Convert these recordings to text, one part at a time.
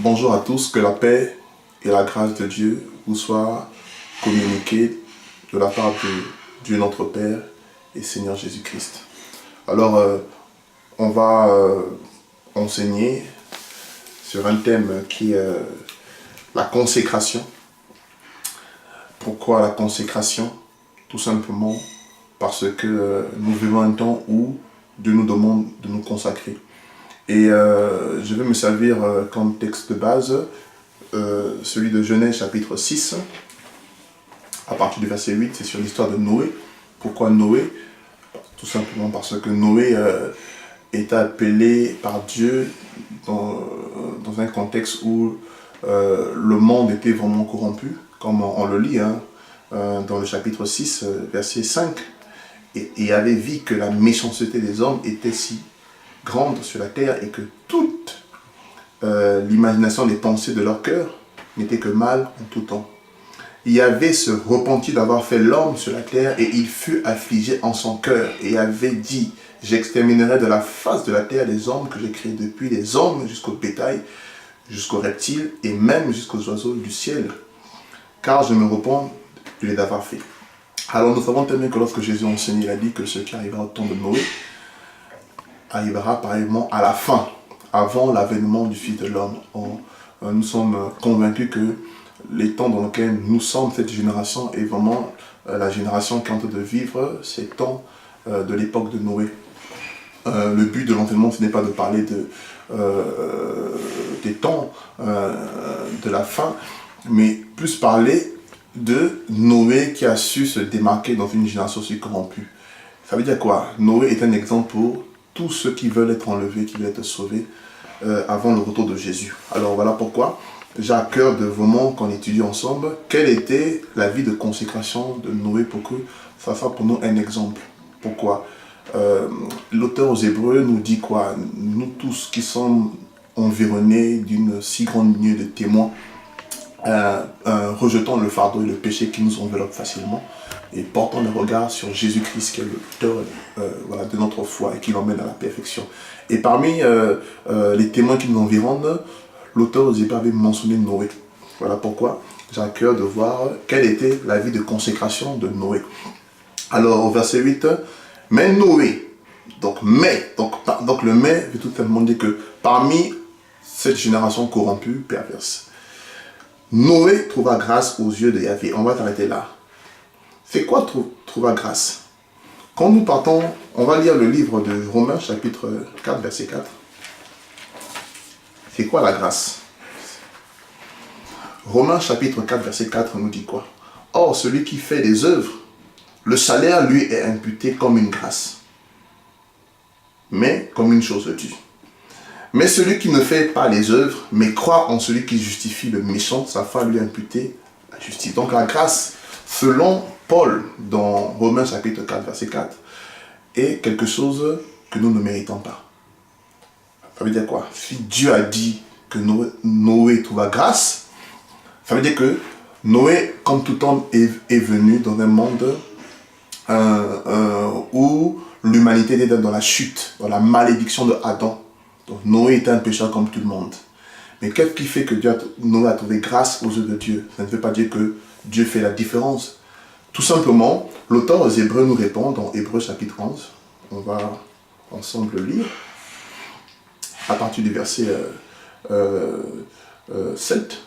Bonjour à tous, que la paix et la grâce de Dieu vous soient communiquées de la part de Dieu notre Père et Seigneur Jésus-Christ. Alors, on va enseigner sur un thème qui est la consécration. Pourquoi la consécration? Tout simplement parce que nous vivons un temps où Dieu nous demande de nous consacrer. Et je vais me servir comme texte de base, celui de Genèse chapitre 6, à partir du verset 8, c'est sur l'histoire de Noé. Pourquoi Noé? Tout simplement parce que Noé est appelé par Dieu dans un contexte où le monde était vraiment corrompu, comme on le lit dans le chapitre 6, verset 5. Et avait vu que la méchanceté des hommes était si grande sur la terre et que toute l'imagination des pensées de leur cœur n'était que mal en tout temps. Il avait se repenti d'avoir fait l'homme sur la terre et il fut affligé en son cœur et avait dit: j'exterminerai de la face de la terre les hommes que j'ai créés, depuis les hommes jusqu'au bétail, jusqu'aux reptiles et même jusqu'aux oiseaux du ciel, car je me repens de les avoir fait. Alors nous savons tellement que lorsque Jésus enseignait, il a dit que ce qui arrivera au temps de Noé arrivera pareillement à la fin, avant l'avènement du Fils de l'homme. Nous sommes convaincus que les temps dans lesquels nous sommes, cette génération, est vraiment la génération qui est en train de vivre ces temps de l'époque de Noé. Le but de l'enseignement, ce n'est pas de parler des temps de la fin, mais plus parler de Noé qui a su se démarquer dans une génération si corrompue. Ça veut dire quoi? Noé est un exemple pour tous ceux qui veulent être enlevés, qui veulent être sauvés avant le retour de Jésus. Alors voilà pourquoi j'ai à cœur de vraiment qu'on étudie ensemble quelle était la vie de consécration de Noé pour que ça soit pour nous un exemple. Pourquoi? L'auteur aux Hébreux nous dit quoi? Nous tous qui sommes environnés d'une si grande lignée de témoins, rejetons le fardeau et le péché qui nous enveloppe facilement et portons le regard sur Jésus-Christ qui est l'auteur de notre foi et qui l'emmène à la perfection. Et parmi les témoins qui nous environnent, l'auteur aux Hébreux avait mentionné Noé. Voilà pourquoi j'ai à cœur de voir quelle était la vie de consécration de Noé. Alors au verset 8, mais Noé, donc le mais veut tout simplement dire que parmi cette génération corrompue, perverse, Noé trouva grâce aux yeux de Yahvé. On va s'arrêter là. C'est quoi trouva grâce? Quand nous partons, on va lire le livre de Romains chapitre 4, verset 4. C'est quoi la grâce? Romains chapitre 4, verset 4 nous dit quoi? Or, celui qui fait des œuvres, le salaire lui est imputé comme une grâce, mais comme une chose due. Mais celui qui ne fait pas les œuvres, mais croit en celui qui justifie le méchant, sa foi lui imputer la justice. Donc la grâce, selon Paul, dans Romains chapitre 4, verset 4, est quelque chose que nous ne méritons pas. Ça veut dire quoi? Si Dieu a dit que Noé trouva grâce, ça veut dire que Noé, comme tout homme, est venu dans un monde où l'humanité était dans la chute, dans la malédiction de Adam. Donc Noé était un pécheur comme tout le monde. Mais qu'est-ce qui fait que Noé a trouvé grâce aux yeux de Dieu? Ça ne veut pas dire que Dieu fait la différence. Tout simplement, l'auteur aux Hébreux nous répond dans Hébreux chapitre 11. On va ensemble le lire. À partir du verset 7.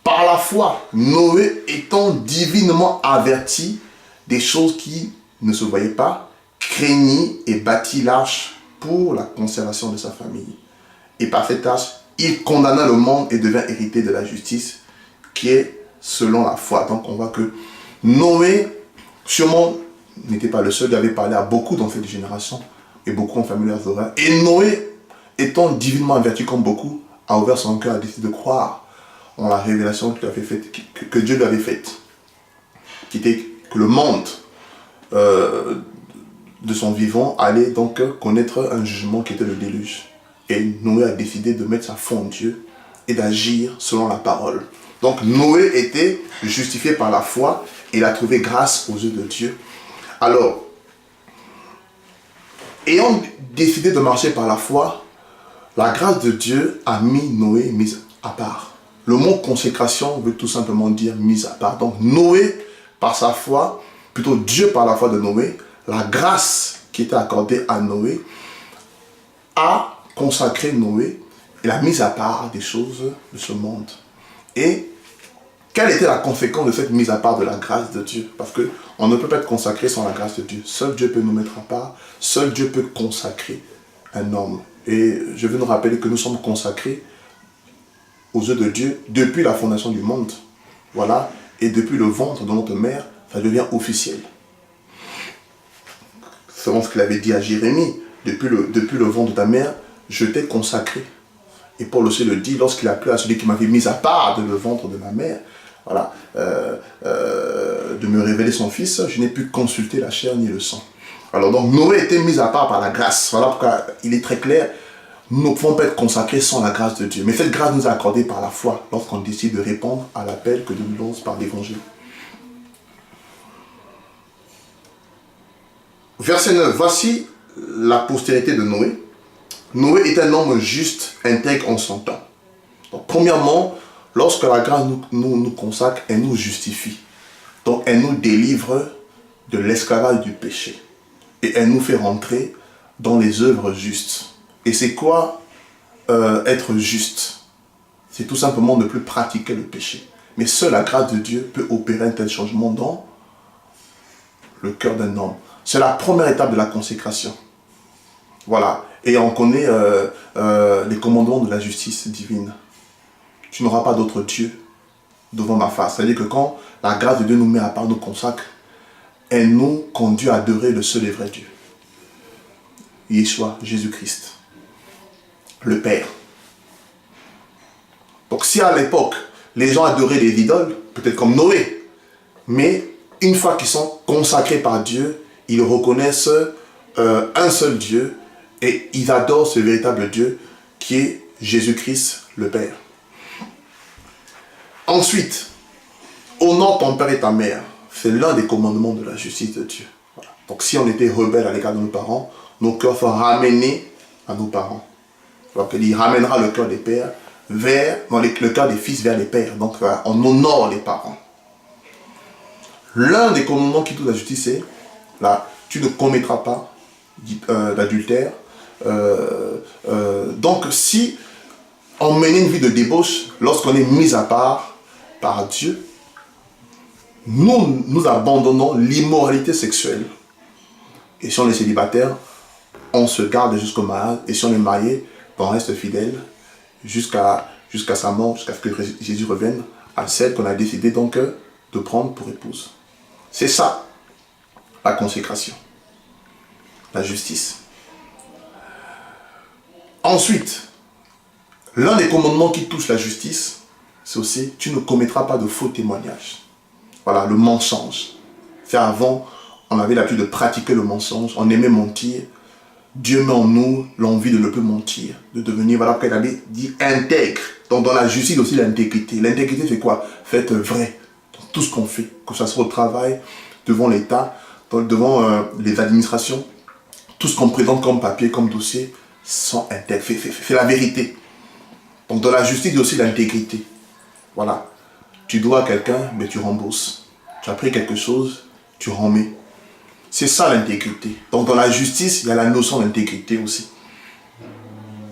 Par la foi, Noé étant divinement averti des choses qui ne se voyaient pas, craignit et bâtit l'arche pour la conservation de sa famille. Et par cette arche, il condamna le monde et devint héritier de la justice qui est selon la foi. Donc on voit que Noé, sûrement, n'était pas le seul, il avait parlé à beaucoup dans cette génération et beaucoup ont fermé leurs oreilles. Et Noé, étant divinement averti comme beaucoup, a ouvert son cœur, a décidé de croire en la révélation que Dieu lui avait faite, qui était que le monde de son vivant allait donc connaître un jugement qui était le déluge. Et Noé a décidé de mettre sa foi en Dieu et d'agir selon la parole. Donc Noé était justifié par la foi et il a trouvé grâce aux yeux de Dieu. Alors, ayant décidé de marcher par la foi, la grâce de Dieu a mis Noé à part. Le mot consécration veut tout simplement dire mise à part. Donc Noé, par sa foi, plutôt Dieu par la foi de Noé, la grâce qui était accordée à Noé, a consacré Noé et la mise à part des choses de ce monde. Et quelle était la conséquence de cette mise à part de la grâce de Dieu? Parce qu'on ne peut pas être consacré sans la grâce de Dieu. Seul Dieu peut nous mettre à part. Seul Dieu peut consacrer un homme. Et je veux nous rappeler que nous sommes consacrés aux yeux de Dieu depuis la fondation du monde. Voilà. Et depuis le ventre de notre mère, ça devient officiel. Selon ce qu'il avait dit à Jérémie, depuis le ventre de ta mère, je t'ai consacré. Et Paul aussi le dit, lorsqu'il a plu à celui qui m'avait mis à part de le ventre de ma mère, voilà, de me révéler son fils, je n'ai pu consulter la chair ni le sang. Alors donc Noé était mis à part par la grâce. Voilà pourquoi il est très clair, nous ne pouvons pas être consacrés sans la grâce de Dieu. Mais cette grâce nous est accordée par la foi, lorsqu'on décide de répondre à l'appel que Dieu nous lance par l'évangile. Verset 9, voici la postérité de Noé. Noé est un homme juste, intègre en son temps. Donc, premièrement, lorsque la grâce nous consacre, elle nous justifie. Donc, elle nous délivre de l'esclavage du péché. Et elle nous fait rentrer dans les œuvres justes. Et c'est quoi être juste? C'est tout simplement ne plus pratiquer le péché. Mais seule la grâce de Dieu peut opérer un tel changement dans le cœur d'un homme. C'est la première étape de la consécration. Voilà. Et on connaît les commandements de la justice divine. Tu n'auras pas d'autre Dieu devant ma face. C'est-à-dire que quand la grâce de Dieu nous met à part, nous consacre, elle nous conduit à adorer le seul et vrai Dieu. Yeshua, Jésus-Christ, le Père. Donc si à l'époque, les gens adoraient les idoles, peut-être comme Noé, mais une fois qu'ils sont consacrés par Dieu, ils reconnaissent un seul Dieu et ils adorent ce véritable Dieu qui est Jésus-Christ, le Père. Ensuite, honore ton père et ta mère. C'est l'un des commandements de la justice de Dieu. Voilà. Donc si on était rebelle à l'égard de nos parents, nos cœurs sont ramenés à nos parents. Donc il ramènera le cœur des pères le cœur des fils vers les pères. Donc on honore les parents. L'un des commandements qui touche la justice, c'est là, tu ne commettras pas d'adultère. Donc si on mène une vie de débauche, lorsqu'on est mis à part par Dieu, nous abandonnons l'immoralité sexuelle. Et si on est célibataire, on se garde jusqu'au mariage. Et si on est marié, on reste fidèle jusqu'à sa mort, jusqu'à ce que Jésus revienne à celle qu'on a décidé donc de prendre pour épouse. C'est ça, la consécration, la justice. Ensuite, l'un des commandements qui touche la justice, c'est aussi, tu ne commettras pas de faux témoignages. Voilà, le mensonge. C'est avant, on avait l'habitude de pratiquer le mensonge, on aimait mentir. Dieu met en nous l'envie de ne plus mentir, de devenir, voilà pourquoi il avait dit intègre. Donc dans la justice aussi l'intégrité. L'intégrité c'est quoi? Faut être vrai dans tout ce qu'on fait, que ce soit au travail, devant l'État, devant les administrations. Tout ce qu'on présente comme papier, comme dossier, sont intègres. C'est la vérité. Donc dans la justice il y a aussi l'intégrité. Voilà. Tu dois à quelqu'un, mais tu rembourses. Tu as pris quelque chose, tu remets. C'est ça l'intégrité. Donc dans la justice, il y a la notion d'intégrité aussi.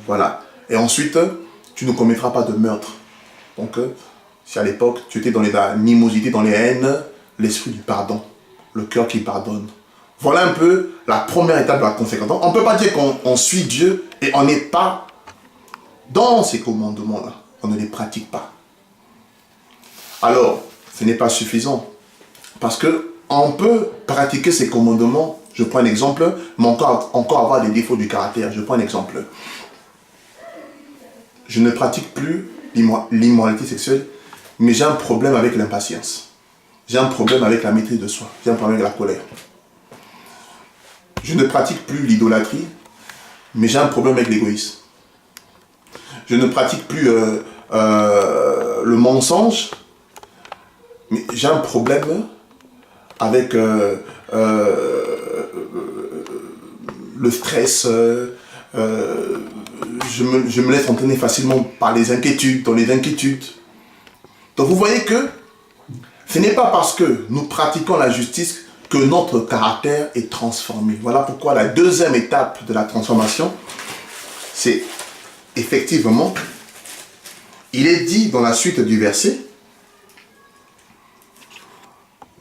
Voilà. Et ensuite, tu ne commettras pas de meurtre. Donc, si à l'époque, tu étais dans l'animosité, dans les haines, l'esprit du pardon, le cœur qui pardonne. Voilà un peu la première étape de la conséquence. Donc, on ne peut pas dire qu'on suit Dieu et on n'est pas dans ces commandements-là. On ne les pratique pas. Alors, ce n'est pas suffisant. Parce que on peut pratiquer ces commandements, je prends un exemple, mais encore avoir des défauts du caractère. Je prends un exemple. Je ne pratique plus l'immoralité sexuelle, mais j'ai un problème avec l'impatience. J'ai un problème avec la maîtrise de soi. J'ai un problème avec la colère. Je ne pratique plus l'idolâtrie, mais j'ai un problème avec l'égoïsme. Je ne pratique plus le mensonge, mais j'ai un problème avec le stress, je me laisse entraîner facilement par les inquiétudes, dans les inquiétudes. Donc vous voyez que ce n'est pas parce que nous pratiquons la justice que notre caractère est transformé. Voilà pourquoi la deuxième étape de la transformation, c'est effectivement, il est dit dans la suite du verset,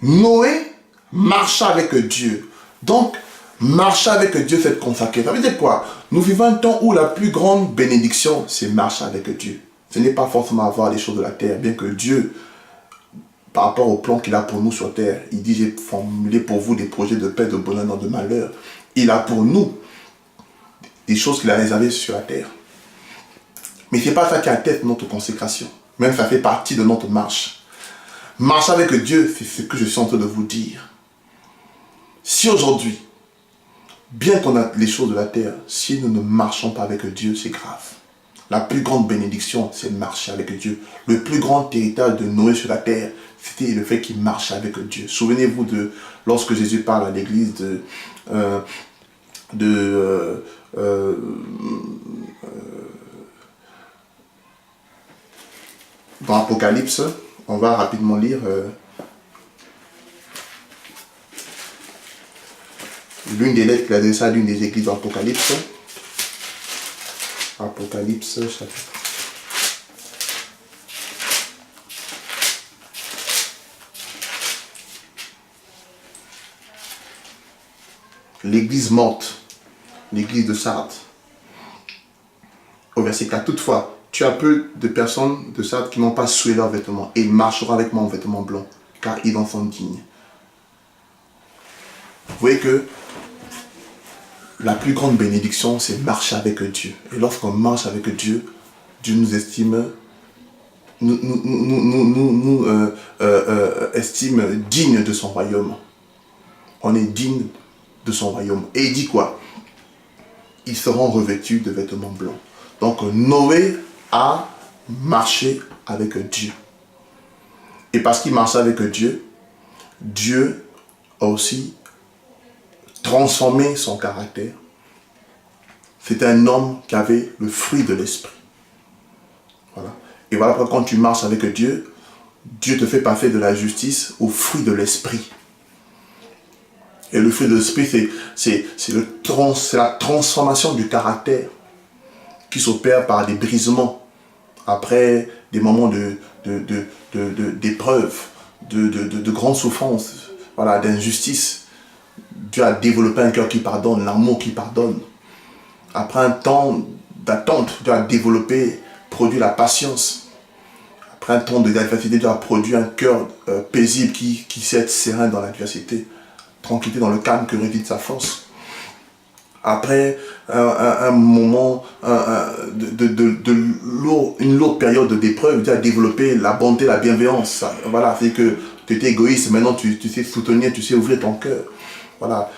Noé marcha avec Dieu. Donc, marcher avec Dieu, c'est être consacré. Ça veut dire quoi? Nous vivons un temps où la plus grande bénédiction, c'est marcher avec Dieu. Ce n'est pas forcément avoir les choses de la terre, bien que Dieu, par rapport au plan qu'il a pour nous sur terre, il dit, j'ai formulé pour vous des projets de paix, de bonheur, non de malheur. Il a pour nous des choses qu'il a réservées sur la terre. Mais ce n'est pas ça qui atteste notre consécration. Même ça fait partie de notre marche. Marcher avec Dieu, c'est ce que je suis en train de vous dire. Si aujourd'hui, bien qu'on a les choses de la terre, si nous ne marchons pas avec Dieu, c'est grave. La plus grande bénédiction, c'est de marcher avec Dieu. Le plus grand héritage de Noé sur la terre, c'était le fait qu'il marche avec Dieu. Souvenez-vous de lorsque Jésus parle à l'église dans l'Apocalypse, on va rapidement lire l'une des lettres qu'il a adressées à l'une des églises d'Apocalypse. Apocalypse, chapitre. L'église morte, l'église de Sardes. Au verset 4, toutefois, tu as peu de personnes de Sardes qui n'ont pas souillé leurs vêtements, et ils marcheront avec moi en vêtements blancs, car ils en sont dignes. Vous voyez que la plus grande bénédiction, c'est marcher avec Dieu. Et lorsqu'on marche avec Dieu, Dieu nous estime, estime dignes de son royaume. On est digne de son royaume. Et il dit quoi? Ils seront revêtus de vêtements blancs. Donc Noé a marché avec Dieu. Et parce qu'il marchait avec Dieu, Dieu a aussi transformé son caractère. C'était un homme qui avait le fruit de l'esprit. Voilà. Et voilà pourquoi quand tu marches avec Dieu, Dieu te fait passer de la justice au fruit de l'esprit. Et le fruit de l'esprit, c'est la transformation du caractère qui s'opère par des brisements après des moments d'épreuve, de grandes souffrances, voilà, d'injustice. Dieu a développé un cœur qui pardonne, l'amour qui pardonne. Après un temps d'attente, Dieu a développé, produit la patience. Après un temps d'adversité, Dieu a produit un cœur paisible qui sait être serein dans l'adversité. Tranquillité dans le calme que réside sa force. Après un moment, une lourde période d'épreuve, Dieu a développé la bonté, la bienveillance. Voilà, c'est que tu étais égoïste, maintenant tu sais soutenir, tu sais ouvrir ton cœur. Voilà,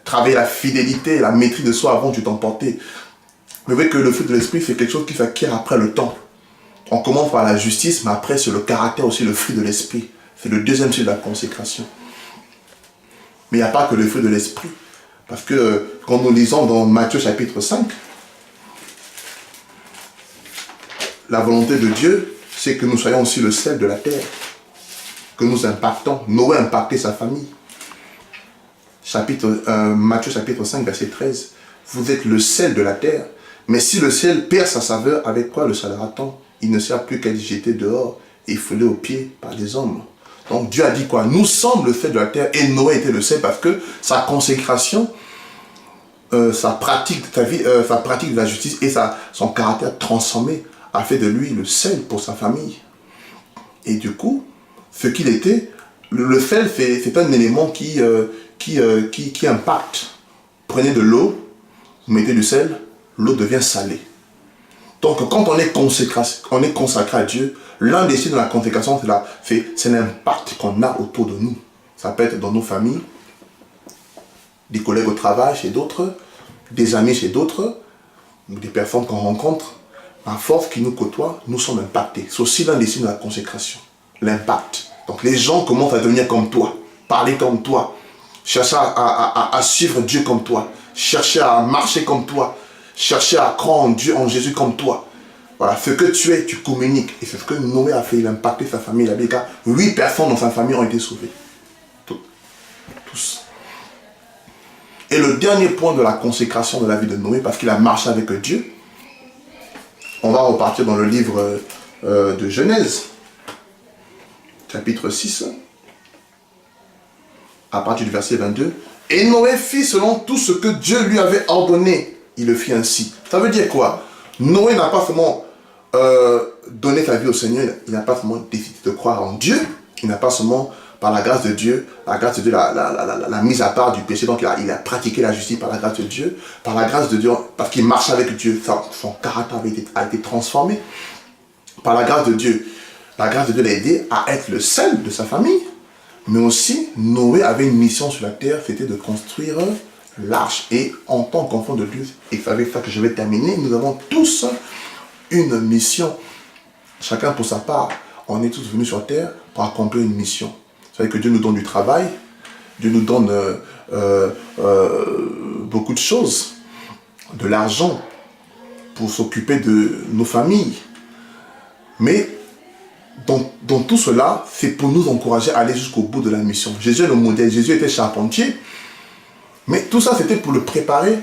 travailler la fidélité, la maîtrise de soi avant de t'emporter. Vous voyez que le fruit de l'esprit, c'est quelque chose qui s'acquiert après le temps. On commence par la justice, mais après c'est le caractère aussi, le fruit de l'esprit. C'est le deuxième fruit de la consécration. Mais il n'y a pas que le fruit de l'esprit. Parce que quand nous lisons dans Matthieu chapitre 5, la volonté de Dieu, c'est que nous soyons aussi le sel de la terre. Que nous impactons. Noé a impacté sa famille. Matthieu chapitre 5, verset 13. Vous êtes le sel de la terre. Mais si le sel perd sa saveur, avec quoi le salera-t-on? Il ne sert plus qu'à être jeté dehors et foulé aux pieds par les hommes. Donc Dieu a dit quoi? Nous sommes le sel de la terre, et Noé était le sel parce que sa consécration, sa pratique de la justice et son caractère transformé a fait de lui le sel pour sa famille. Et du coup, ce qu'il était, le sel, c'est un élément qui impacte. Prenez de l'eau, vous mettez du sel, l'eau devient salée. Donc quand on est consacré à Dieu, l'un des signes de la consécration, c'est l'impact qu'on a autour de nous. Ça peut être dans nos familles, des collègues au travail chez d'autres, des amis chez d'autres, des personnes qu'on rencontre. À force qui nous côtoient, nous sommes impactés. C'est aussi l'un des signes de la consécration, l'impact. Donc les gens commencent à devenir comme toi, parler comme toi, chercher à suivre Dieu comme toi, chercher à marcher comme toi, chercher à croire en Dieu, en Jésus comme toi. Voilà, ce que tu es, tu communiques. Et c'est ce que Noé a fait, il a impacté sa famille. Il a dit que 8 personnes dans sa famille ont été sauvées. Tous. Et le dernier point de la consécration de la vie de Noé, parce qu'il a marché avec Dieu, on va repartir dans le livre de Genèse, chapitre 6, à partir du verset 22. Et Noé fit selon tout ce que Dieu lui avait ordonné. Il le fit ainsi. Ça veut dire quoi? Noé n'a pas seulement donné sa vie au Seigneur, il n'a pas seulement décidé de croire en Dieu, il n'a pas seulement, par la grâce de Dieu, la mise à part du péché, donc il a pratiqué la justice par la grâce de Dieu, par la grâce de Dieu, parce qu'il marche avec Dieu, son caractère a été transformé. Par la grâce de Dieu l'a aidé à être le seul de sa famille. Mais aussi, Noé avait une mission sur la terre, c'était de construire l'arche. Et en tant qu'enfant de Dieu, et c'est avec ça que je vais terminer, nous avons tous une mission. Chacun pour sa part, on est tous venus sur terre pour accomplir une mission. Vous savez que Dieu nous donne du travail, Dieu nous donne beaucoup de choses, de l'argent pour s'occuper de nos familles. Mais dans tout cela, c'est pour nous encourager à aller jusqu'au bout de la mission. Jésus est le modèle, Jésus était charpentier, mais tout ça c'était pour le préparer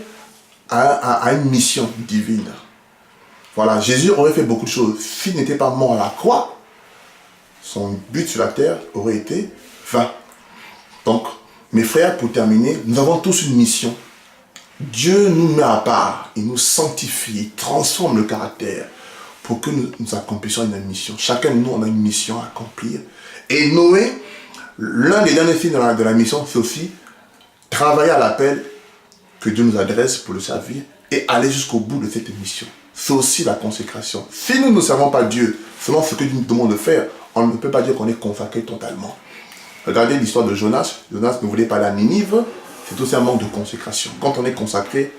à une mission divine. Voilà, Jésus aurait fait beaucoup de choses. S'il n'était pas mort à la croix, son but sur la terre aurait été vain. Donc, mes frères, pour terminer, nous avons tous une mission. Dieu nous met à part, il nous sanctifie, il transforme le caractère pour que nous accomplissions une mission. Chacun de nous, on a une mission à accomplir. Et Noé, l'un des derniers signes de la mission, c'est aussi travailler à l'appel que Dieu nous adresse pour le servir et aller jusqu'au bout de cette mission. C'est aussi la consécration. Si nous ne servons pas Dieu selon ce que Dieu nous demande de faire, on ne peut pas dire qu'on est consacré totalement. Regardez l'histoire de Jonas. Jonas ne voulait pas aller à Ninive. C'est aussi un manque de consécration. Quand on est consacré,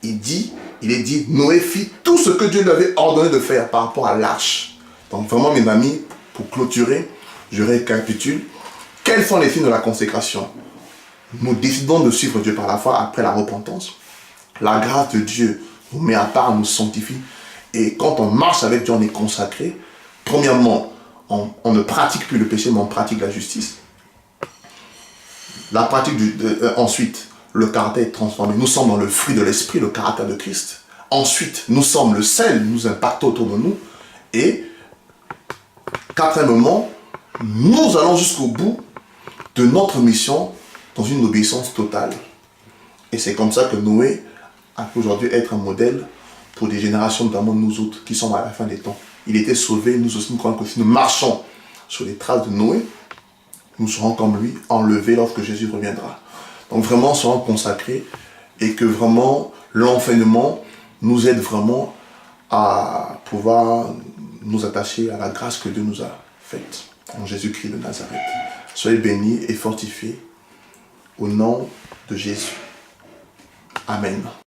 il est dit, Noé fit tout ce que Dieu lui avait ordonné de faire par rapport à l'arche. Donc vraiment mes amis, pour clôturer, je récapitule. Quels sont les signes de la consécration? Nous décidons de suivre Dieu par la foi après la repentance. La grâce de Dieu nous met à part, nous sanctifie. Et quand on marche avec Dieu, on est consacré. Premièrement, on ne pratique plus le péché, mais on pratique la justice. La pratique ensuite, le caractère est transformé. Nous sommes dans le fruit de l'esprit, le caractère de Christ. Ensuite, nous sommes le sel, nous impactons autour de nous. Et, quatrièmement, nous allons jusqu'au bout de notre mission dans une obéissance totale. Et c'est comme ça que Noé a pu aujourd'hui être un modèle pour des générations, notamment nous autres, qui sommes à la fin des temps. Il était sauvé, nous aussi, nous croyons que si nous marchons sur les traces de Noé, nous serons comme lui, enlevés lorsque Jésus reviendra. Donc vraiment, soyons consacrés et que vraiment l'enseignement nous aide vraiment à pouvoir nous attacher à la grâce que Dieu nous a faite en Jésus-Christ de Nazareth. Soyez bénis et fortifiés au nom de Jésus. Amen.